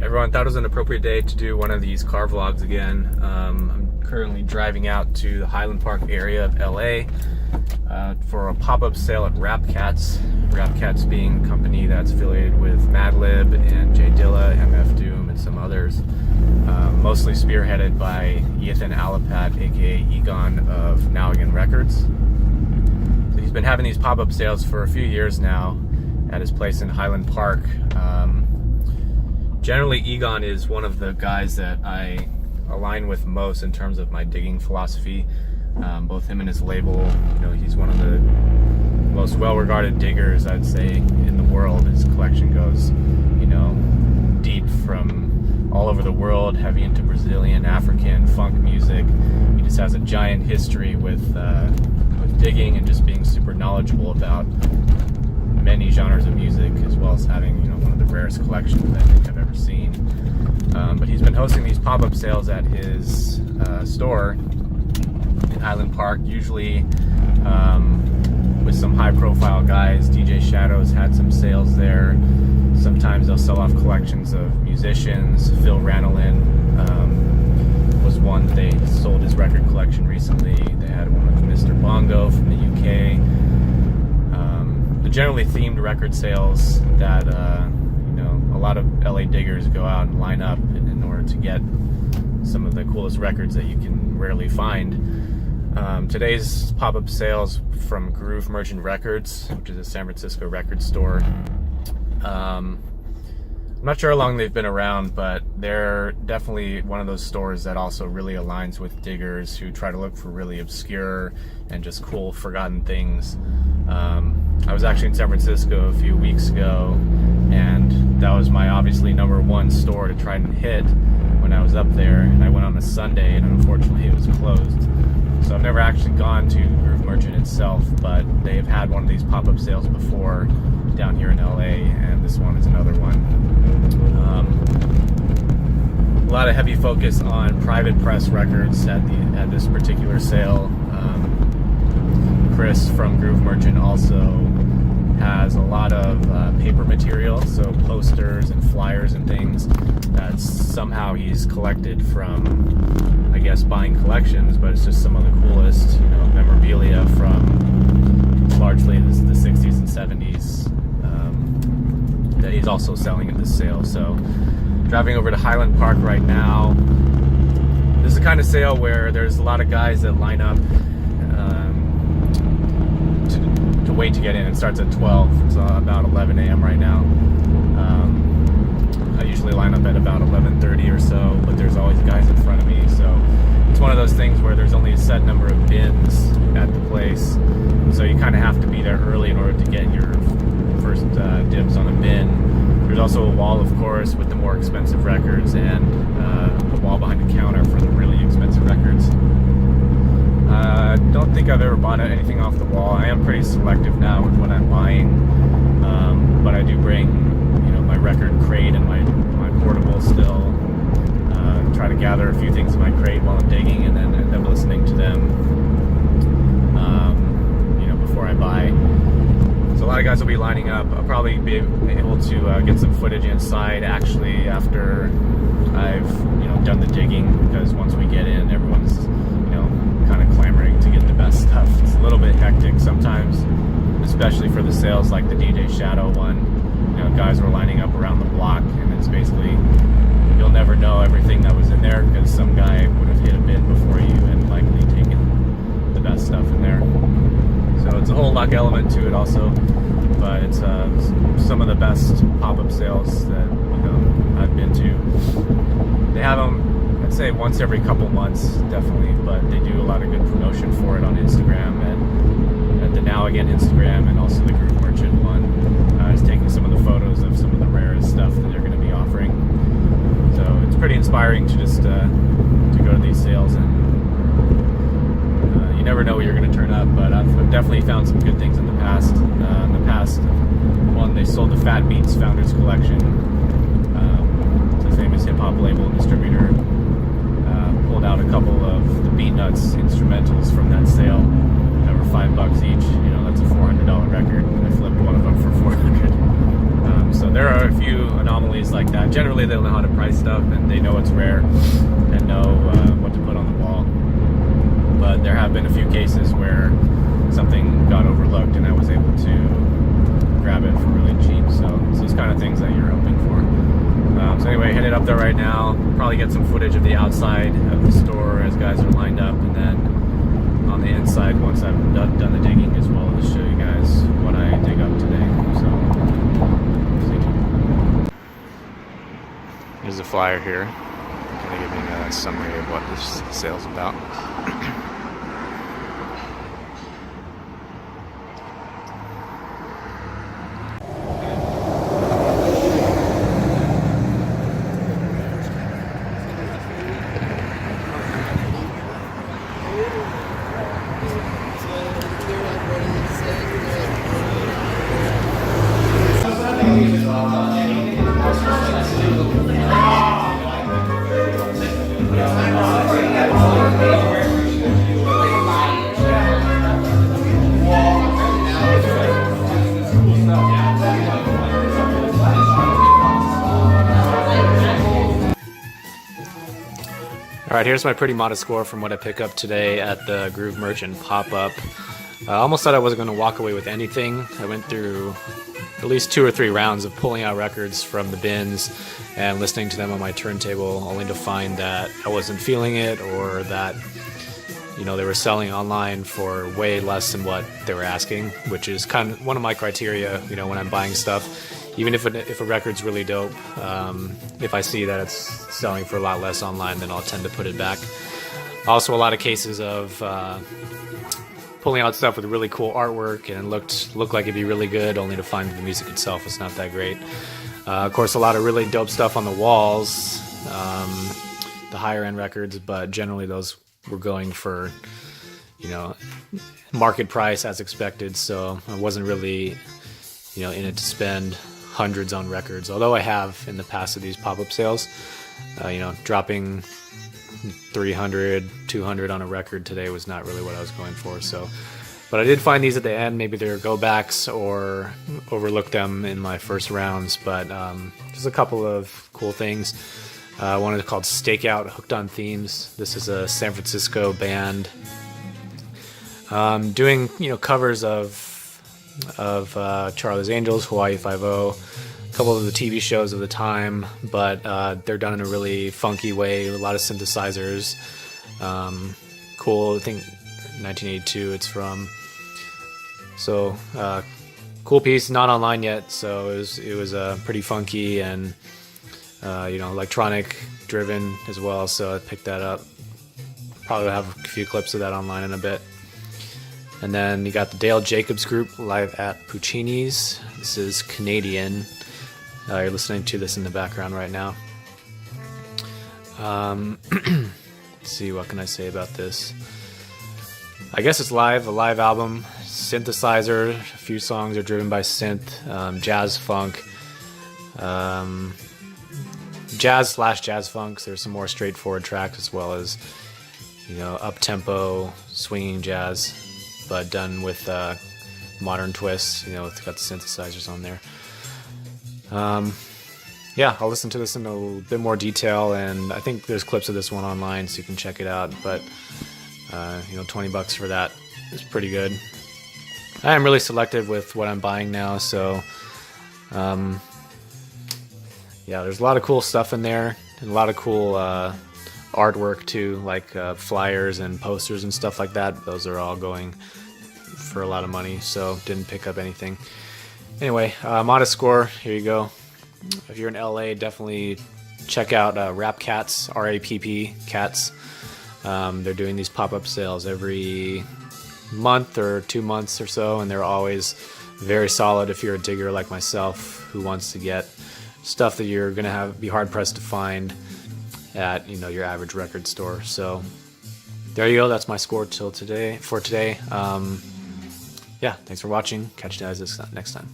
Everyone, thought it was an appropriate day to do one of these car vlogs again. I'm currently driving out to the Highland Park area of LA for a pop-up sale at Rappcats. Rappcats being a company that's affiliated with Madlib and J Dilla, MF Doom, and some others. Mostly spearheaded by Ethan Alapat, aka Egon of Now Again Records. So he's been having these pop-up sales for a few years now at his place in Highland Park. Generally, Egon is one of the guys that I align with most in terms of my digging philosophy. Both him and his label, he's one of the most well-regarded diggers, I'd say, in the world. His collection goes, deep from all over the world, heavy into Brazilian, African, funk music. He just has a giant history with digging and just being super knowledgeable about many genres of music, as well as having one of the rarest collections I think I've ever seen. But he's been hosting these pop-up sales at his store in Highland Park, usually with some high-profile guys. DJ Shadow's had some sales there. Sometimes they'll sell off collections of musicians. Phil Ranelin was one. They sold his record collection recently. They had one with Mr. Bongo from the UK. Generally themed record sales that a lot of LA diggers go out and line up in order to get some of the coolest records that you can rarely find. Today's pop-up sales from Groove Merchant Records, which is a San Francisco record store. I'm not sure how long they've been around, but they're definitely one of those stores that also really aligns with diggers who try to look for really obscure and just cool, forgotten things. I was actually in San Francisco a few weeks ago, and that was my obviously #1 store to try and hit when I was up there, and I went on a Sunday, and unfortunately it was closed. So I've never actually gone to Groove Merchant itself, but they've had one of these pop-up sales before down here in LA, and this one is another one. A lot of heavy focus on private press records at this particular sale. Chris from Groove Merchant also has a lot of paper material, so posters and flyers and things that somehow he's collected from, I guess, buying collections, but it's just some of the coolest, memorabilia from largely the 60s and 70s that he's also selling at this sale. So driving over to Highland Park right now. This is the kind of sale where there's a lot of guys that line up to wait to get in. It starts at 12. It's about 11 a.m. right now. I usually line up at about 11:30 or so, but there's always guys in front of me. So it's one of those things where there's only a set number of bins at the place. So you kind of have to be there early in order to get your first dibs on a bin. There's also a wall, of course, with the more expensive records, and a wall behind the counter for the really expensive records. I don't think I've ever bought anything off the wall. I am pretty selective now with what I'm buying, but I do bring, my record crate and my portable still. Try to gather a few things in my crate while I'm digging, and then end up listening to them, before I buy. So a lot of guys will be lining up. I'll probably be able to get some footage inside actually after I've done the digging, because once we get in, everyone's kind of clamoring to get the best stuff. It's a little bit hectic sometimes, especially for the sales like the DJ Shadow one. Guys were lining up around the block, and it's basically, you'll never know everything that was in there, because some guy would have hit a bin before you and likely taken the best stuff in there. So it's a whole luck element to it also, but it's some of the best pop-up sales that I've been to. They have them, I'd say, once every couple months, definitely, but they do a lot of good promotion for it on Instagram, and at the Now Again Instagram, and also the Groove Merchant one. Is taking some of the photos of some of the rarest stuff that they're going to be offering. So it's pretty inspiring to just to go to these sales, and you never know where you're going to turn up, but I've definitely found some good things in the past. One, they sold the Fat Beats Founders Collection. It's a famous hip-hop label and distributor. Pulled out a couple of the Beatnuts instrumentals from that sale. They were $5 each. That's a $400 record, and I flipped one of them for $400. So there are a few anomalies like that, generally they'll know how to price stuff and they know it's rare and know what to put on the wall. But there have been a few cases where something got overlooked and I was able to grab it for really cheap. So it's those kind of things that you're hoping for. So anyway, headed up there right now. Probably get some footage of the outside of the store as guys are lined up, and then on the inside once I've done the digging as well, to show you guys what I dig up today. So stay tuned. Here's the flyer here, kind of giving a summary of what this sale's about. Alright, here's my pretty modest score from what I pick up today at the Groove Merchant pop-up. I almost thought I wasn't going to walk away with anything. I went through at least 2 or 3 rounds of pulling out records from the bins and listening to them on my turntable, only to find that I wasn't feeling it, or that, you know, they were selling online for way less than what they were asking, which is kind of one of my criteria, you know, when I'm buying stuff. Even if a record's really dope, if I see that it's selling for a lot less online, then I'll tend to put it back. Also, a lot of cases of pulling out stuff with really cool artwork and looked like it'd be really good, only to find that the music itself was not that great. Of course, a lot of really dope stuff on the walls, the higher end records, but generally those were going for, you know, market price as expected. So I wasn't really, you know, in it to spend hundreds on records, although I have in the past of these pop-up sales. You know, dropping 300, 200 on a record today was not really what I was going for. So, but I did find these at the end. Maybe they're go backs or overlooked them in my first rounds. But there's a couple of cool things. One is called Stakeout, Hooked on Themes. This is a San Francisco band doing, you know, covers of Charlie's Angels, Hawaii Five-0, a couple of the TV shows of the time, but they're done in a really funky way, a lot of synthesizers. Cool, I think 1982 it's from. So cool piece, not online yet, so it was pretty funky and you know, electronic driven as well, so I picked that up. Probably have a few clips of that online in a bit. And then you got the Dale Jacobs Group live at Puccini's. This is Canadian. You're listening to this in the background right now. Let's see, what can I say about this? I guess it's live, a live album. Synthesizer, a few songs are driven by synth, jazz funk. Jazz funk. There's some more straightforward tracks as well as, you know, up-tempo, swinging jazz, but done with modern twists. You know, it's got the synthesizers on there. Yeah, I'll listen to this in a bit more detail, and I think there's clips of this one online, so you can check it out. But you know, $20 for that is pretty good. I am really selective with what I'm buying now, so yeah, there's a lot of cool stuff in there, and a lot of cool artwork too, like flyers and posters and stuff like that. Those are all going for a lot of money, so didn't pick up anything. Anyway, modest score, here you go. If you're in LA, definitely check out Rappcats, R-A-P-P, Cats. They're doing these pop-up sales every month or 2 months or so, and they're always very solid if you're a digger like myself who wants to get stuff that you're gonna be hard-pressed to find at, you know, your average record store. So there you go, that's my score for today. Yeah, thanks for watching. Catch you guys next time.